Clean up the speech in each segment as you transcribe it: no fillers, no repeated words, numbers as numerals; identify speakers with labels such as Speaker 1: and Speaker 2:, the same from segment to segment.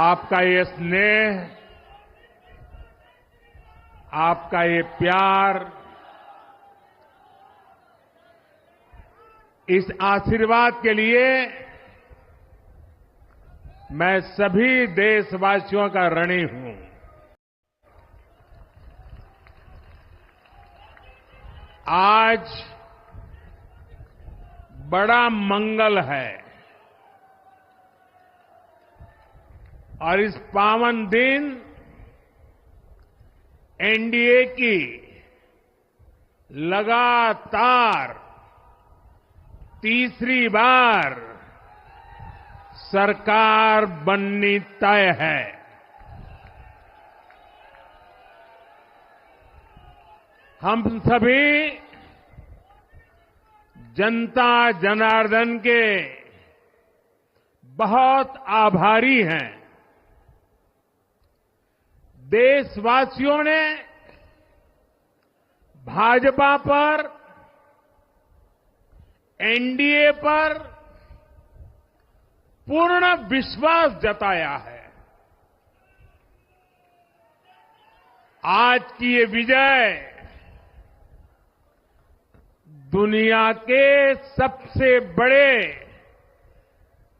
Speaker 1: आपका ये स्नेह, आपका ये प्यार, इस आशीर्वाद के लिए मैं सभी देशवासियों का ऋणी हूं। आज बड़ा मंगल है और इस पावन दिन एनडीए की लगातार तीसरी बार सरकार बननी तय है। हम सभी जनता जनार्दन के बहुत आभारी हैं। देशवासियों ने भाजपा पर, एनडीए पर पूर्ण विश्वास जताया है। आज की ये विजय दुनिया के सबसे बड़े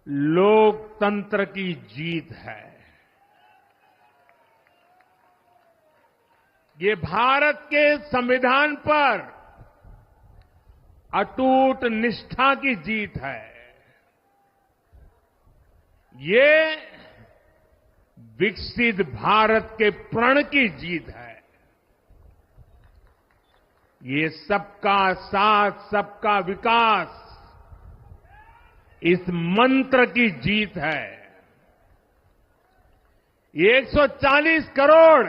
Speaker 1: लोकतंत्र की जीत है। ये भारत के संविधान पर अटूट निष्ठा की जीत है। ये विकसित भारत के प्रण की जीत है। ये सबका साथ, सबका विकास, इस मंत्र की जीत है। ये 140 करोड़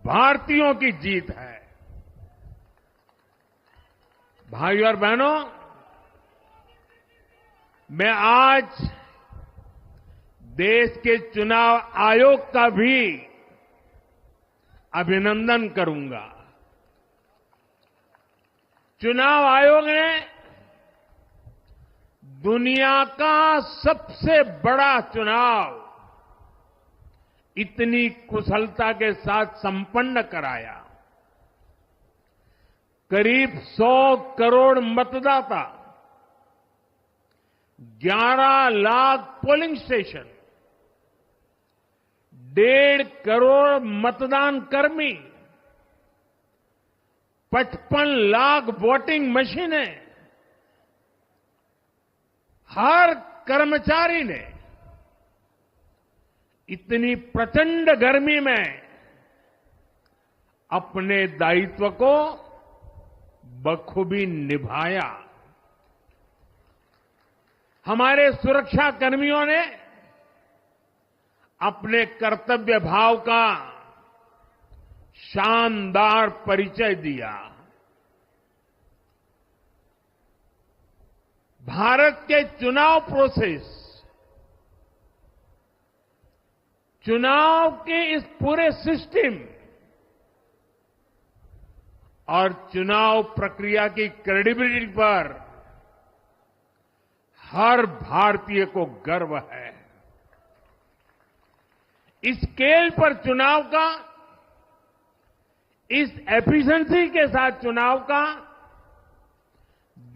Speaker 1: भारतीयों की जीत है। भाइयों और बहनों, मैं आज देश के चुनाव आयोग का भी अभिनंदन करूंगा। चुनाव आयोग ने दुनिया का सबसे बड़ा चुनाव इतनी कुशलता के साथ संपन्न कराया। करीब 100 करोड़ मतदाता, 11 लाख पोलिंग स्टेशन, 1.5 करोड़ मतदान कर्मी, 55 लाख वोटिंग मशीनें, हर कर्मचारी ने इतनी प्रचंड गर्मी में अपने दायित्व को बखूबी निभाया। हमारे सुरक्षा कर्मियों ने अपने कर्तव्य भाव का शानदार परिचय दिया। भारत के चुनाव प्रोसेस, चुनाव के इस पूरे सिस्टम और चुनाव प्रक्रिया की क्रेडिबिलिटी पर हर भारतीय को गर्व है। इस स्केल पर चुनाव का, इस एफिशिएंसी के साथ चुनाव का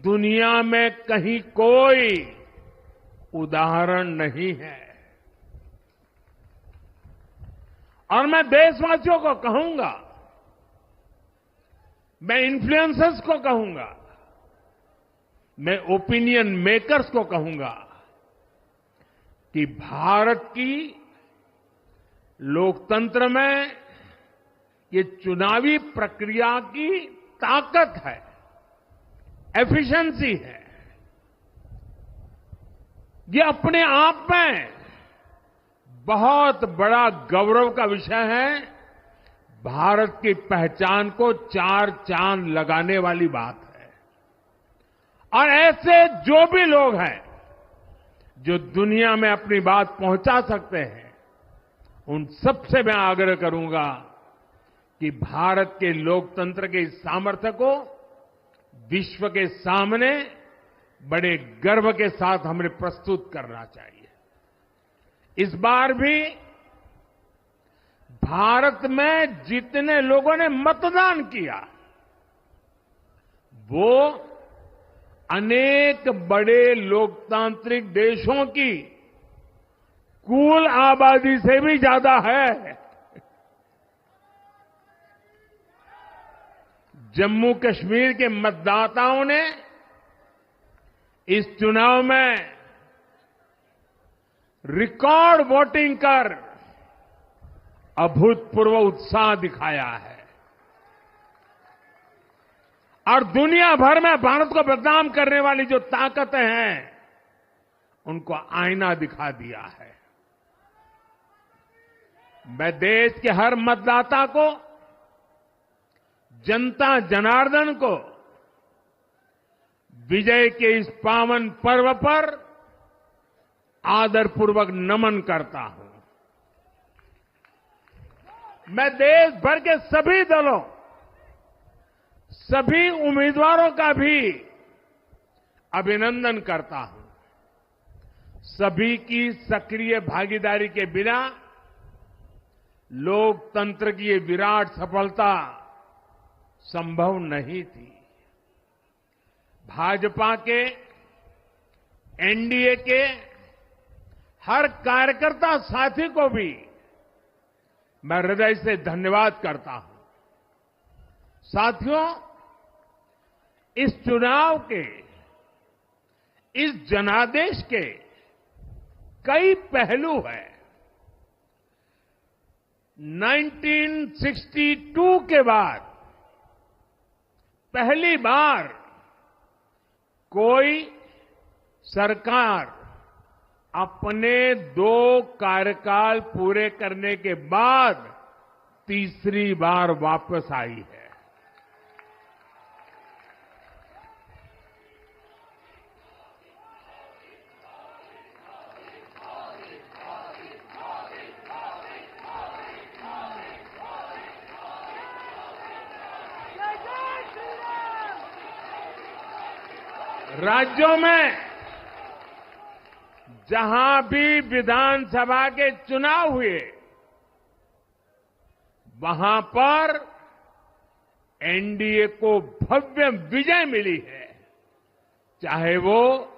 Speaker 1: दुनिया में कहीं कोई उदाहरण नहीं है। और मैं देशवासियों को कहूंगा, मैं इन्फ्लुएंसर्स को कहूंगा, मैं ओपिनियन मेकर्स को कहूंगा कि भारत की लोकतंत्र में ये चुनावी प्रक्रिया की ताकत है, एफिशिएंसी है। ये अपने आप में बहुत बड़ा गौरव का विषय है। भारत की पहचान को 4 चांद लगाने वाली बात है। और ऐसे जो भी लोग हैं जो दुनिया में अपनी बात पहुंचा सकते हैं, उन सबसे मैं आग्रह करूंगा कि भारत के लोकतंत्र के इस सामर्थ्य को विश्व के सामने बड़े गर्व के साथ हमें प्रस्तुत करना चाहिए। इस बार भी भारत में जितने लोगों ने मतदान किया वो अनेक बड़े लोकतांत्रिक देशों की कुल आबादी से भी ज्यादा है। जम्मू कश्मीर के मतदाताओं ने इस चुनाव में रिकॉर्ड वोटिंग कर अभूतपूर्व उत्साह दिखाया है और दुनिया भर में भारत को बदनाम करने वाली जो ताकतें हैं उनको आईना दिखा दिया है। मैं देश के हर मतदाता को, जनता जनार्दन को विजय के इस पावन पर्व पर आदरपूर्वक नमन करता हूं। मैं देश भर के सभी दलों, सभी उम्मीदवारों का भी अभिनंदन करता हूं। सभी की सक्रिय भागीदारी के बिना लोकतंत्र की ये विराट सफलता संभव नहीं थी। भाजपा के, एनडीए के हर कार्यकर्ता साथी को भी मैं हृदय से धन्यवाद करता हूं। साथियों, इस चुनाव के, इस जनादेश के कई पहलू हैं। 1962 के बाद पहली बार कोई सरकार अपने 2 कार्यकाल पूरे करने के बाद तीसरी बार वापस आई है। राज्यों में जहां भी विधानसभा के चुनाव हुए वहां पर एनडीए को भव्य विजय मिली है। चाहे वो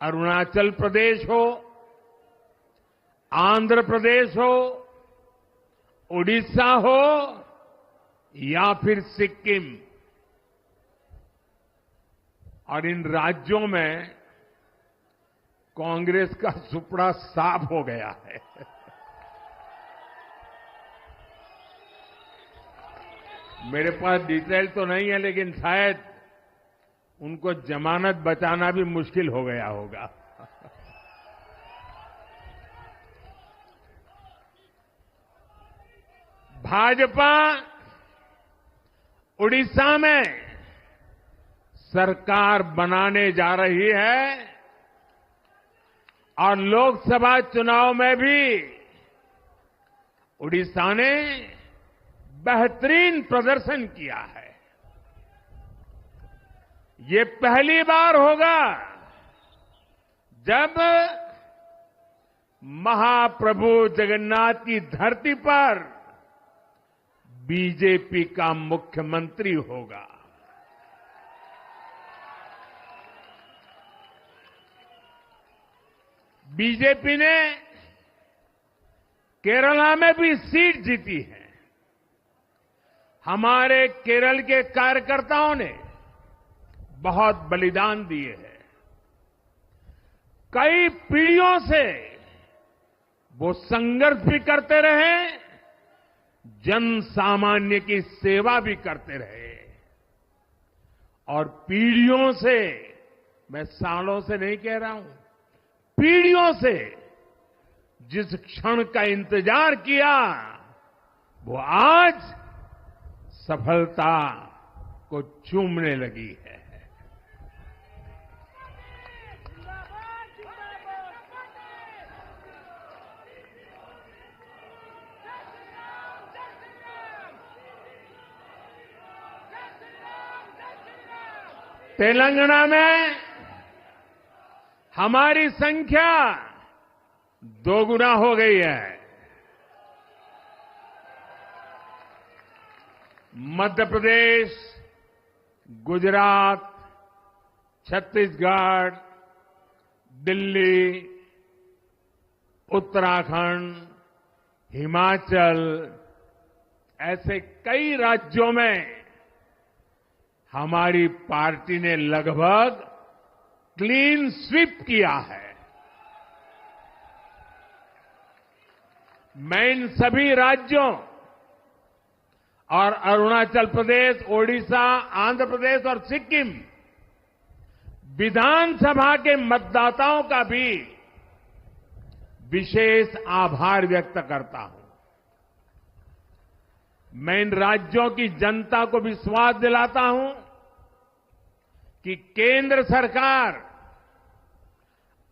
Speaker 1: अरुणाचल प्रदेश हो, आंध्र प्रदेश हो, उड़ीसा हो या फिर सिक्किम। और इन राज्यों में कांग्रेस का सुपड़ा साफ हो गया है। मेरे पास डिटेल तो नहीं है, लेकिन शायद उनको जमानत बचाना भी मुश्किल हो गया होगा। भाजपा उड़ीसा में सरकार बनाने जा रही है और लोकसभा चुनाव में भी उड़ीसा ने बेहतरीन प्रदर्शन किया है। ये पहली बार होगा जब महाप्रभु जगन्नाथ की धरती पर बीजेपी का मुख्यमंत्री होगा। बीजेपी ने केरला में भी सीट जीती है। हमारे केरल के कार्यकर्ताओं ने बहुत बलिदान दिए हैं। कई पीढ़ियों से वो संघर्ष भी करते रहे, जन सामान्य की सेवा भी करते रहे और पीढ़ियों से, मैं सालों से नहीं कह रहा हूं, पीढ़ियों से जिस क्षण का इंतजार किया वो आज सफलता को चूमने लगी है। तेलंगाना में हमारी संख्या दोगुना हो गई है। मध्य प्रदेश, गुजरात, छत्तीसगढ़, दिल्ली, उत्तराखंड, हिमाचल, ऐसे कई राज्यों में हमारी पार्टी ने लगभग क्लीन स्वीप किया है। मैं इन सभी राज्यों और अरुणाचल प्रदेश, ओडिशा, आंध्र प्रदेश और सिक्किम विधानसभा के मतदाताओं का भी विशेष आभार व्यक्त करता हूं। मैं इन राज्यों की जनता को विश्वास दिलाता हूं कि केंद्र सरकार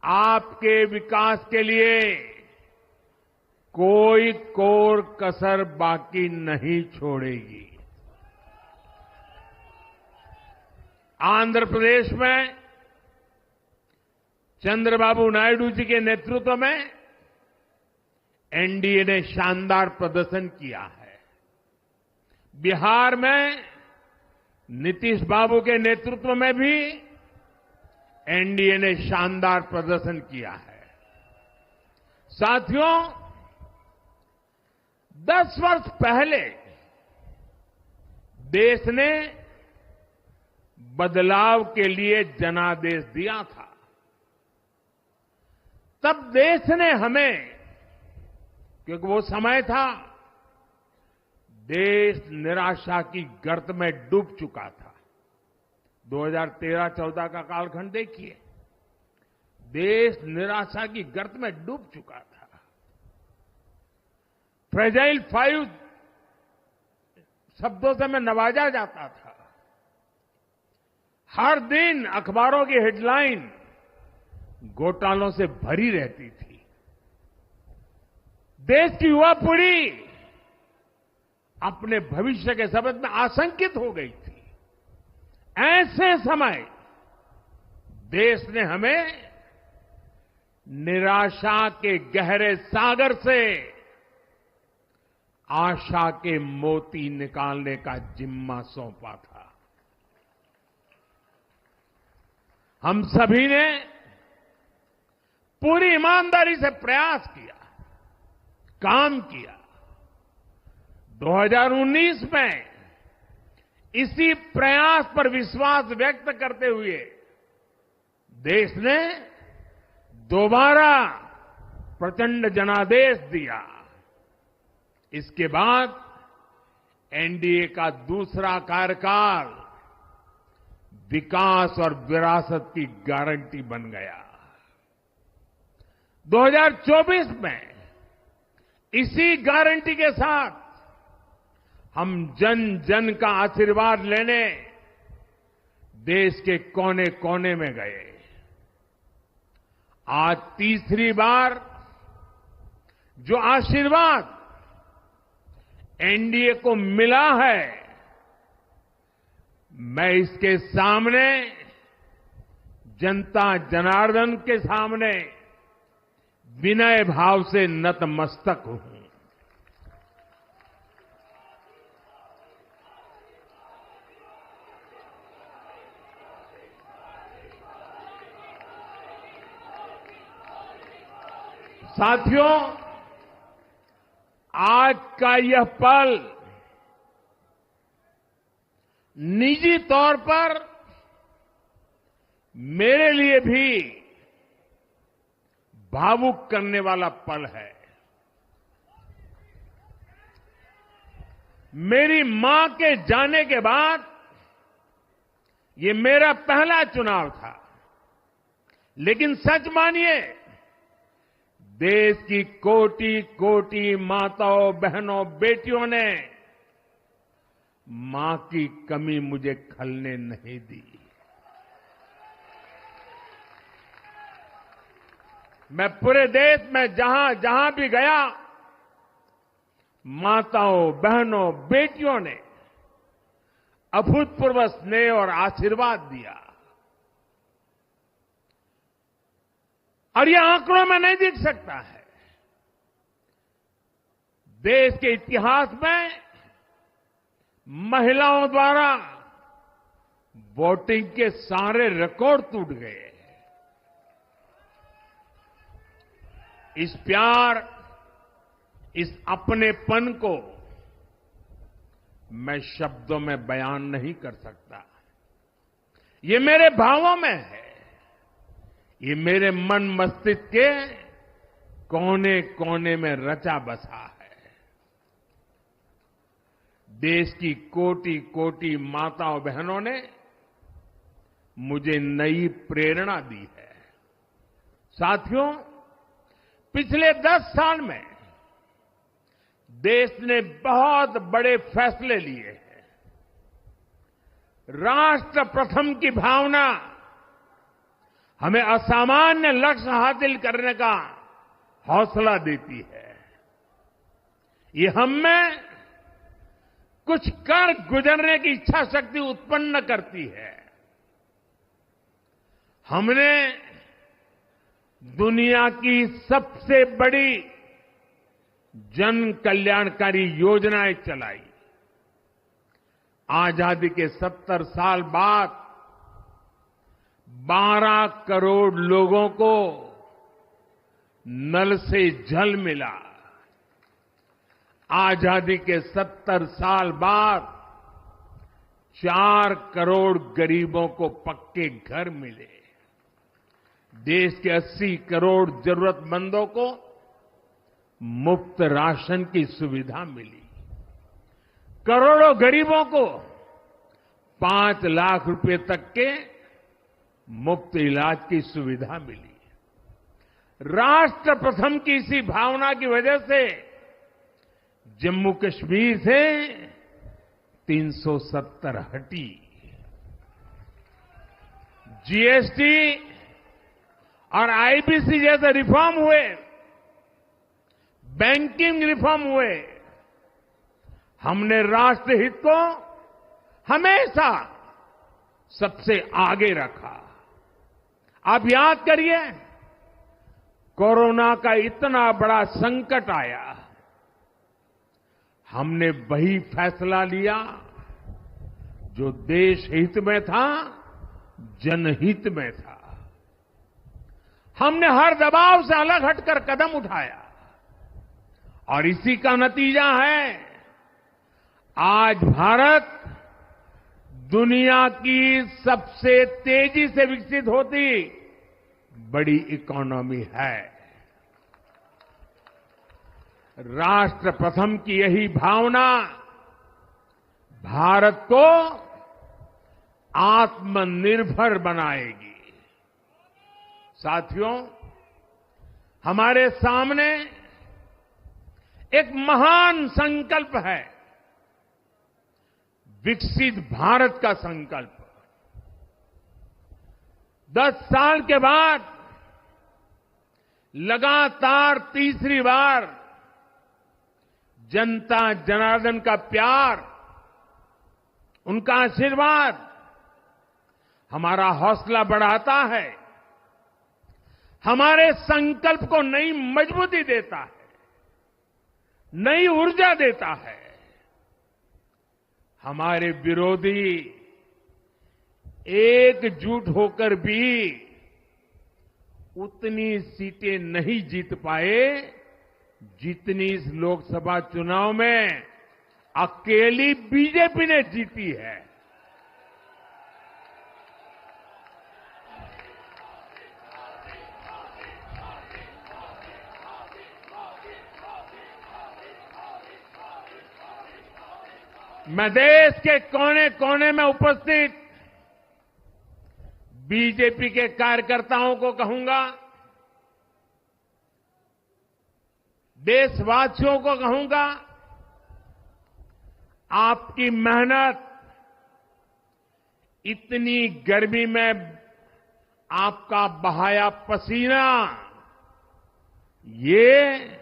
Speaker 1: आपके विकास के लिए कोई कोर कसर बाकी नहीं छोड़ेगी। आंध्र प्रदेश में चंद्रबाबू नायडू जी के नेतृत्व में एनडीए ने शानदार प्रदर्शन किया है। बिहार में नीतीश बाबू के नेतृत्व में भी एनडीए ने शानदार प्रदर्शन किया है। साथियों, 10 वर्ष पहले देश ने बदलाव के लिए जनादेश दिया था। तब देश ने हमें, क्योंकि वो समय था देश निराशा की गर्त में डूब चुका था। 2013-14 का कालखंड देखिए, देश निराशा की गर्त में डूब चुका था। फ्रेजाइल 5 शब्दों से मैं नवाजा जाता था। हर दिन अखबारों की हेडलाइन घोटालों से भरी रहती थी। देश की युवा पीढ़ी अपने भविष्य के संबंध में आशंकित हो गई थी। ऐसे समय देश ने हमें निराशा के गहरे सागर से आशा के मोती निकालने का जिम्मा सौंपा था। हम सभी ने पूरी ईमानदारी से प्रयास किया, काम किया। 2019 में इसी प्रयास पर विश्वास व्यक्त करते हुए देश ने दोबारा प्रचंड जनादेश दिया। इसके बाद एनडीए का दूसरा कार्यकाल विकास और विरासत की गारंटी बन गया। 2024 में इसी गारंटी के साथ हम जन जन का आशीर्वाद लेने देश के कोने कोने में गए। आज तीसरी बार जो आशीर्वाद एनडीए को मिला है, मैं इसके सामने, जनता जनार्दन के सामने विनय भाव से नतमस्तक हूं। साथियों, आज का यह पल निजी तौर पर मेरे लिए भी भावुक करने वाला पल है। मेरी मां के जाने के बाद ये मेरा पहला चुनाव था, लेकिन सच मानिए, देश की कोटि कोटि माताओं, बहनों, बेटियों ने मां की कमी मुझे खलने नहीं दी। मैं पूरे देश में जहां जहां भी गया, माताओं, बहनों, बेटियों ने अभूतपूर्व स्नेह और आशीर्वाद दिया। और यह आंकड़ों में नहीं दिख सकता है। देश के इतिहास में महिलाओं द्वारा वोटिंग के सारे रिकॉर्ड टूट गए। इस प्यार, इस अपनेपन को मैं शब्दों में बयान नहीं कर सकता। ये मेरे भावों में है, ये मेरे मन मस्तिष्क के कोने कोने में रचा बसा है। देश की कोटि कोटि माताओं बहनों ने मुझे नई प्रेरणा दी है। साथियों, पिछले 10 साल में देश ने बहुत बड़े फैसले लिए हैं। राष्ट्र प्रथम की भावना हमें असामान्य लक्ष्य हासिल करने का हौसला देती है। ये हम में कुछ कर गुजरने की इच्छा शक्ति उत्पन्न करती है। हमने दुनिया की सबसे बड़ी जन कल्याणकारी योजनाएं चलाई। आजादी के 70 साल बाद 12 करोड़ लोगों को नल से जल मिला। आजादी के 70 साल बाद 4 करोड़ गरीबों को पक्के घर मिले। देश के 80 करोड़ जरूरतमंदों को मुफ्त राशन की सुविधा मिली। करोड़ों गरीबों को 5 लाख रुपए तक के मुफ्त इलाज की सुविधा मिली। राष्ट्र प्रथम की इसी भावना की वजह से जम्मू कश्मीर से 370 हटी। जीएसटी और आईबीसी जैसे रिफॉर्म हुए, बैंकिंग रिफॉर्म हुए। हमने राष्ट्रहित को हमेशा सबसे आगे रखा। आप याद करिए, कोरोना का इतना बड़ा संकट आया, हमने वही फैसला लिया जो देश हित में था, जनहित में था। हमने हर दबाव से अलग हटकर कदम उठाया और इसी का नतीजा है आज भारत दुनिया की सबसे तेजी से विकसित होती बड़ी इकोनॉमी है। राष्ट्र प्रथम की यही भावना भारत को आत्मनिर्भर बनाएगी। साथियों, हमारे सामने एक महान संकल्प है, विकसित भारत का संकल्प। 10 साल के बाद लगातार तीसरी बार जनता जनार्दन का प्यार, उनका आशीर्वाद हमारा हौसला बढ़ाता है, हमारे संकल्प को नई मजबूती देता है, नई ऊर्जा देता है। हमारे विरोधी एकजुट होकर भी उतनी सीटें नहीं जीत पाए जितनी इस लोकसभा चुनाव में अकेली बीजेपी ने जीती है। मैं देश के कोने कोने में उपस्थित बीजेपी के कार्यकर्ताओं को कहूंगा, देशवासियों को कहूंगा, आपकी मेहनत, इतनी गर्मी में आपका बहाया पसीना, ये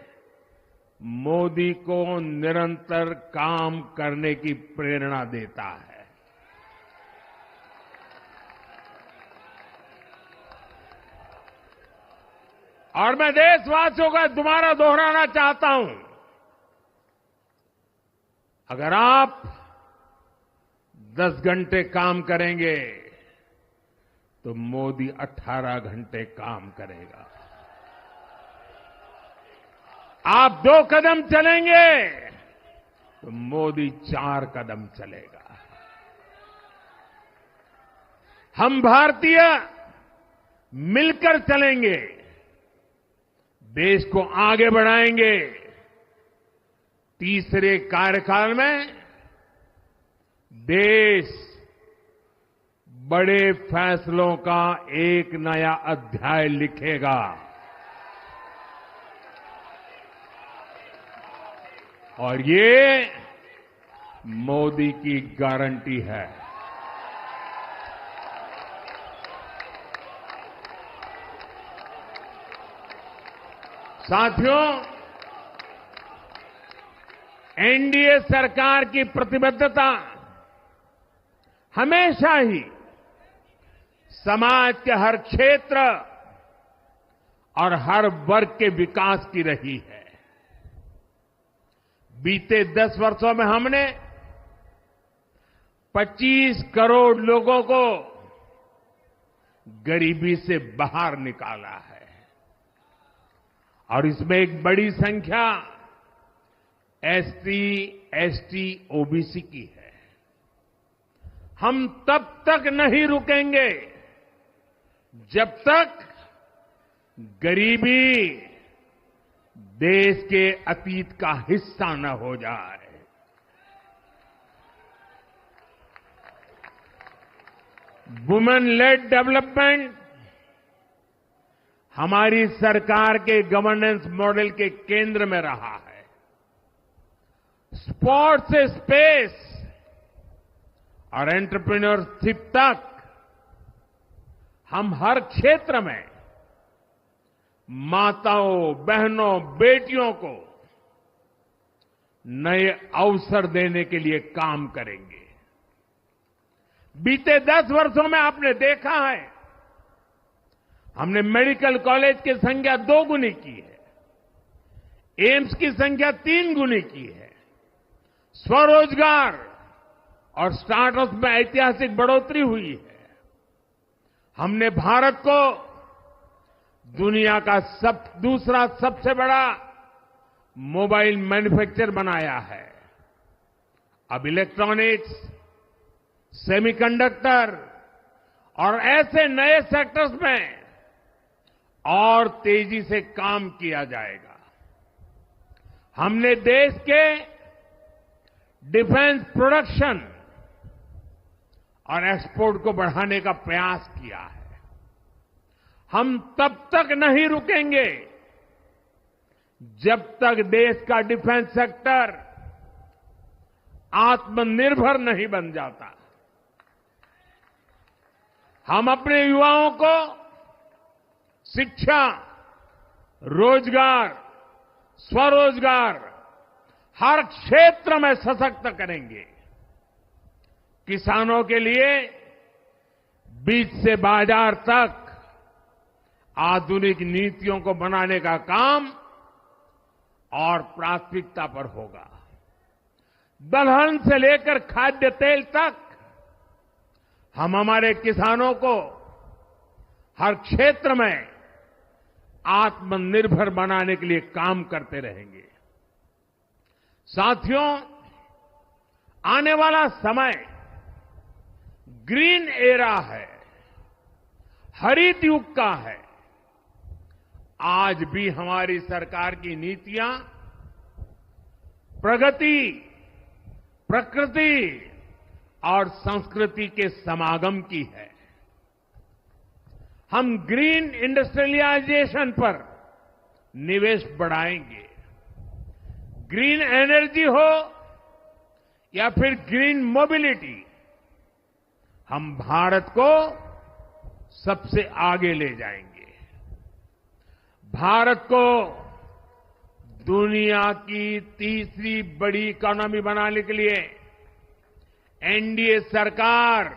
Speaker 1: मोदी को निरंतर काम करने की प्रेरणा देता है। और मैं देशवासियों का दोबारा दोहराना चाहता हूं, अगर आप 10 घंटे काम करेंगे तो मोदी 18 घंटे काम करेगा। आप 2 कदम चलेंगे तो मोदी 4 कदम चलेगा। हम भारतीय मिलकर चलेंगे, देश को आगे बढ़ाएंगे। तीसरे कार्यकाल में देश बड़े फैसलों का एक नया अध्याय लिखेगा। और ये मोदी की गारंटी है। साथियों, एनडीए सरकार की प्रतिबद्धता हमेशा ही समाज के हर क्षेत्र और हर वर्ग के विकास की रही है। बीते 10 वर्षों में हमने 25 करोड़ लोगों को गरीबी से बाहर निकाला है और इसमें एक बड़ी संख्या एसटी, एसटी, ओबीसी की है। हम तब तक नहीं रुकेंगे जब तक गरीबी देश के अतीत का हिस्सा न हो जाए। वुमेन लेड डेवलपमेंट हमारी सरकार के गवर्नेंस मॉडल के केंद्र में रहा है। स्पोर्ट्स से स्पेस और एंटरप्रेन्योरशिप तक हम हर क्षेत्र में माताओं, बहनों, बेटियों को नए अवसर देने के लिए काम करेंगे। बीते 10 वर्षों में आपने देखा है, हमने मेडिकल कॉलेज की संख्या 2 गुनी की है, एम्स की संख्या 3 गुनी की है, स्वरोजगार और स्टार्टअप में ऐतिहासिक बढ़ोतरी हुई है। हमने भारत को दुनिया का दूसरा सबसे बड़ा मोबाइल मैन्युफैक्चर बनाया है। अब इलेक्ट्रॉनिक्स, सेमीकंडक्टर और ऐसे नए सेक्टर्स में और तेजी से काम किया जाएगा। हमने देश के डिफेंस प्रोडक्शन और एक्सपोर्ट को बढ़ाने का प्रयास किया है। हम तब तक नहीं रुकेंगे जब तक देश का डिफेंस सेक्टर आत्मनिर्भर नहीं बन जाता। हम अपने युवाओं को शिक्षा, रोजगार, स्वरोजगार हर क्षेत्र में सशक्त करेंगे। किसानों के लिए बीज से बाजार तक आधुनिक नीतियों को बनाने का काम और प्राथमिकता पर होगा। दलहन से लेकर खाद्य तेल तक हम हमारे किसानों को हर क्षेत्र में आत्मनिर्भर बनाने के लिए काम करते रहेंगे। साथियों, आने वाला समय ग्रीन एरा है, हरित युग का है। आज भी हमारी सरकार की नीतियां प्रगति, प्रकृति और संस्कृति के समागम की है। हम ग्रीन इंडस्ट्रियलाइजेशन पर निवेश बढ़ाएंगे। ग्रीन एनर्जी हो या फिर ग्रीन मोबिलिटी, हम भारत को सबसे आगे ले जाएंगे। भारत को दुनिया की तीसरी बड़ी इकोनॉमी बनाने के लिए एनडीए सरकार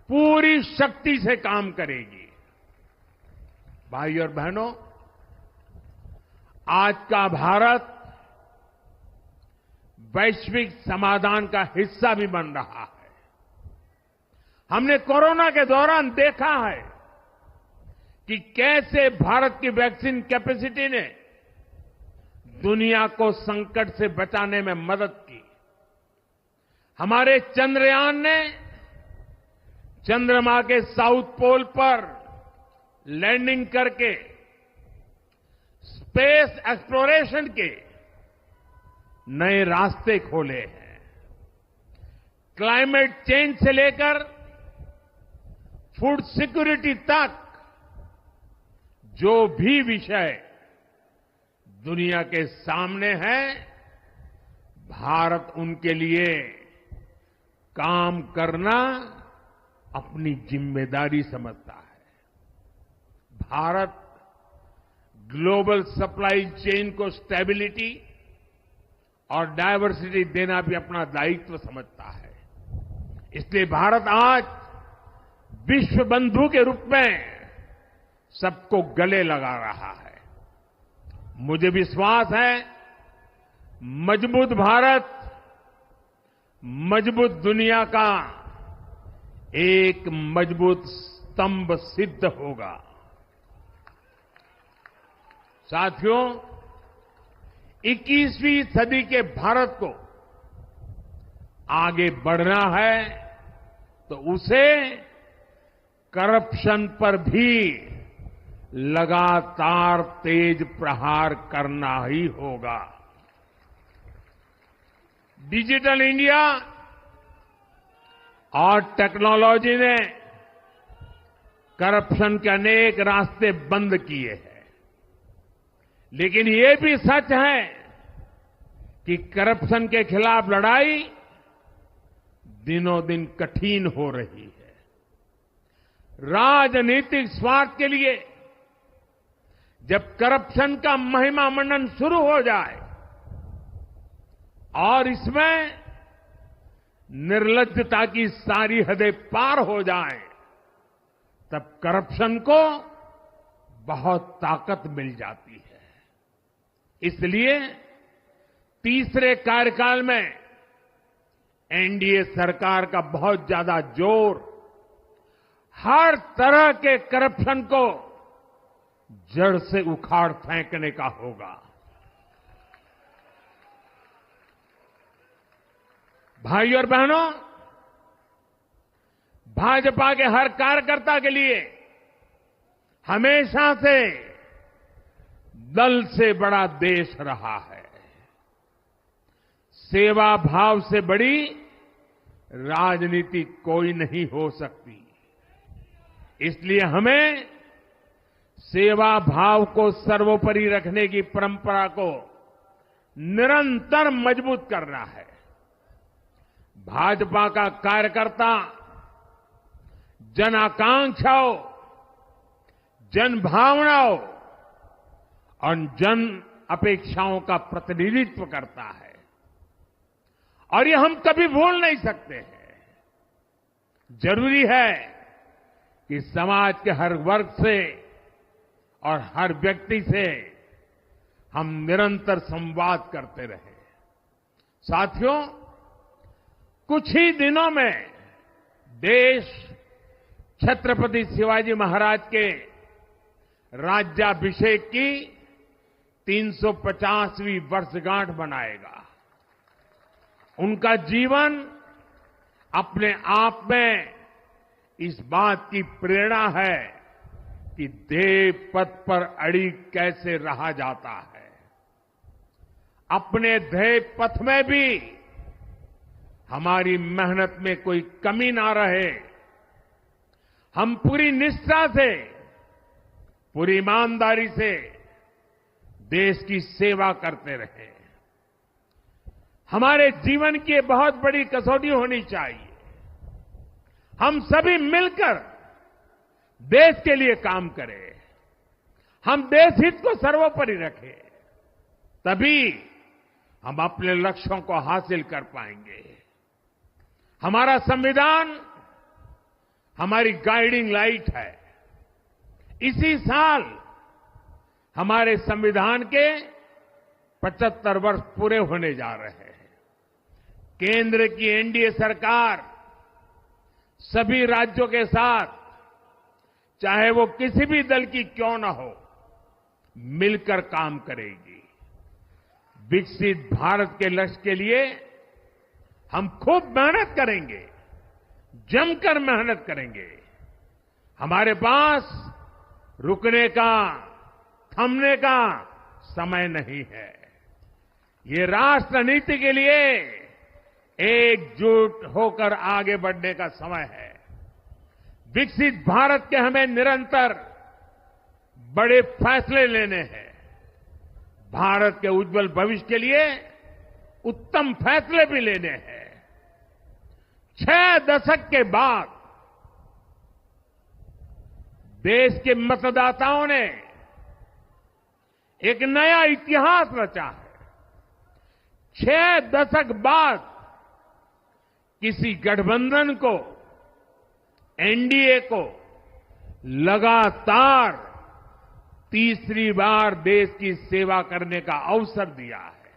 Speaker 1: पूरी शक्ति से काम करेगी। भाई और बहनों, आज का भारत वैश्विक समाधान का हिस्सा भी बन रहा है। हमने कोरोना के दौरान देखा है कि कैसे भारत की वैक्सीन कैपेसिटी ने दुनिया को संकट से बचाने में मदद की। हमारे चंद्रयान ने चंद्रमा के साउथ पोल पर लैंडिंग करके स्पेस एक्सप्लोरेशन के नए रास्ते खोले हैं। क्लाइमेट चेंज से लेकर फूड सिक्योरिटी तक जो भी विषय दुनिया के सामने है, भारत उनके लिए काम करना अपनी जिम्मेदारी समझता है। भारत ग्लोबल सप्लाई चेन को स्टेबिलिटी और डायवर्सिटी देना भी अपना दायित्व समझता है। इसलिए भारत आज विश्व बंधु के रूप में सबको गले लगा रहा है। मुझे विश्वास है मजबूत भारत मजबूत दुनिया का एक मजबूत स्तंभ सिद्ध होगा। साथियों, 21वीं सदी के भारत को आगे बढ़ना है तो उसे करप्शन पर भी लगातार तेज प्रहार करना ही होगा। डिजिटल इंडिया और टेक्नोलॉजी ने करप्शन के अनेक रास्ते बंद किए हैं, लेकिन ये भी सच है कि करप्शन के खिलाफ लड़ाई दिनों दिन कठिन हो रही है। राजनीतिक स्वार्थ के लिए जब करप्शन का महिमा मंडन शुरू हो जाए और इसमें निर्लज्जता की सारी हदें पार हो जाए, तब करप्शन को बहुत ताकत मिल जाती है। इसलिए तीसरे कार्यकाल में एनडीए सरकार का बहुत ज्यादा जोर हर तरह के करप्शन को जड़ से उखाड़ फेंकने का होगा। भाइयों और बहनों, भाजपा के हर कार्यकर्ता के लिए हमेशा से दल से बड़ा देश रहा है। सेवा भाव से बड़ी राजनीति कोई नहीं हो सकती। इसलिए हमें सेवा भाव को सर्वोपरि रखने की परंपरा को निरंतर मजबूत करना है। भाजपा का कार्यकर्ता जन आकांक्षाओं, जन भावनाओं और जन अपेक्षाओं का प्रतिनिधित्व करता है और ये हम कभी भूल नहीं सकते हैं। जरूरी है कि समाज के हर वर्ग से और हर व्यक्ति से हम निरंतर संवाद करते रहें। साथियों, कुछ ही दिनों में देश छत्रपति शिवाजी महाराज के राज्याभिषेक की 350वीं वर्षगांठ मनाएगा। उनका जीवन अपने आप में इस बात की प्रेरणा है कि ध्येय पथ पर अड़ी कैसे रहा जाता है। अपने ध्येय पथ में भी हमारी मेहनत में कोई कमी ना रहे। हम पूरी निष्ठा से, पूरी ईमानदारी से देश की सेवा करते रहे। हमारे जीवन की बहुत बड़ी कसौटी होनी चाहिए। हम सभी मिलकर देश के लिए काम करें, हम देश हित को सर्वोपरि रखें, तभी हम अपने लक्ष्यों को हासिल कर पाएंगे। हमारा संविधान हमारी गाइडिंग लाइट है। इसी साल हमारे संविधान के 75 वर्ष पूरे होने जा रहे हैं। केंद्र की एनडीए सरकार सभी राज्यों के साथ, चाहे वो किसी भी दल की क्यों न हो, मिलकर काम करेगी। विकसित भारत के लक्ष्य के लिए हम खूब मेहनत करेंगे, जमकर मेहनत करेंगे। हमारे पास रुकने का, थमने का समय नहीं है। ये राष्ट्र नीति के लिए एकजुट होकर आगे बढ़ने का समय है। विकसित भारत के हमें निरंतर बड़े फैसले लेने हैं। भारत के उज्जवल भविष्य के लिए उत्तम फैसले भी लेने हैं। 6 दशक के बाद देश के मतदाताओं ने एक नया इतिहास रचा है। 6 दशक बाद किसी गठबंधन को, एनडीए को लगातार तीसरी बार देश की सेवा करने का अवसर दिया है।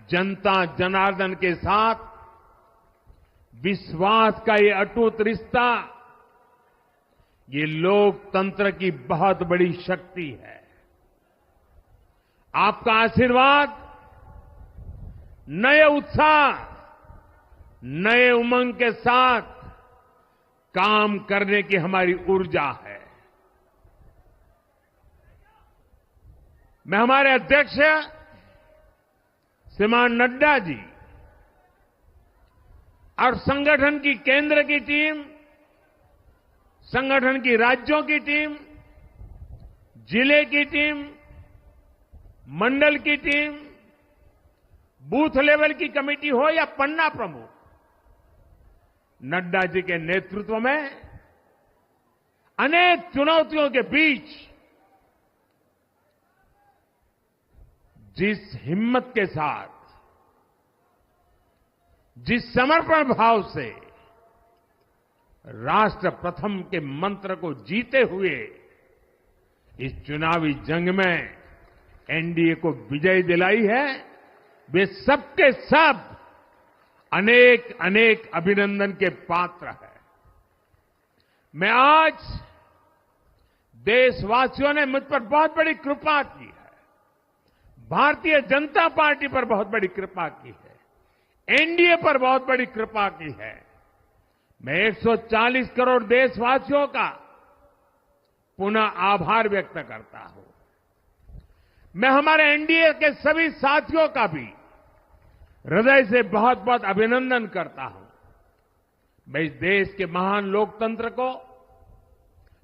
Speaker 1: जनता जनार्दन के साथ विश्वास का ये अटूट रिश्ता, ये लोकतंत्र की बहुत बड़ी शक्ति है। आपका आशीर्वाद नए उत्साह, नए उमंग के साथ काम करने की हमारी ऊर्जा है। मैं हमारे अध्यक्ष श्रीमान नड्डा जी और संगठन की केंद्र की टीम, संगठन की राज्यों की टीम, जिले की टीम, मंडल की टीम, बूथ लेवल की कमेटी हो या पन्ना प्रमुख, नड्डा जी के नेतृत्व में अनेक चुनौतियों के बीच जिस हिम्मत के साथ, जिस समर्पण भाव से राष्ट्र प्रथम के मंत्र को जीते हुए इस चुनावी जंग में एनडीए को विजय दिलाई है, वे सबके सब अनेक अनेक अभिनंदन के पात्र हैं। मैं आज देशवासियों ने मुझ पर बहुत बड़ी कृपा की है, भारतीय जनता पार्टी पर बहुत बड़ी कृपा की है, एनडीए पर बहुत बड़ी कृपा की है। मैं 140 करोड़ देशवासियों का पुनः आभार व्यक्त करता हूं। मैं हमारे एनडीए के सभी साथियों का भी हृदय से बहुत बहुत अभिनंदन करता हूं। मैं इस देश के महान लोकतंत्र को,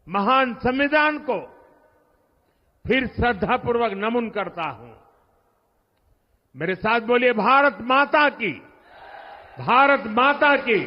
Speaker 1: महान संविधान को फिर श्रद्धापूर्वक नमन करता हूं। मेरे साथ बोलिए, भारत माता की, भारत माता की।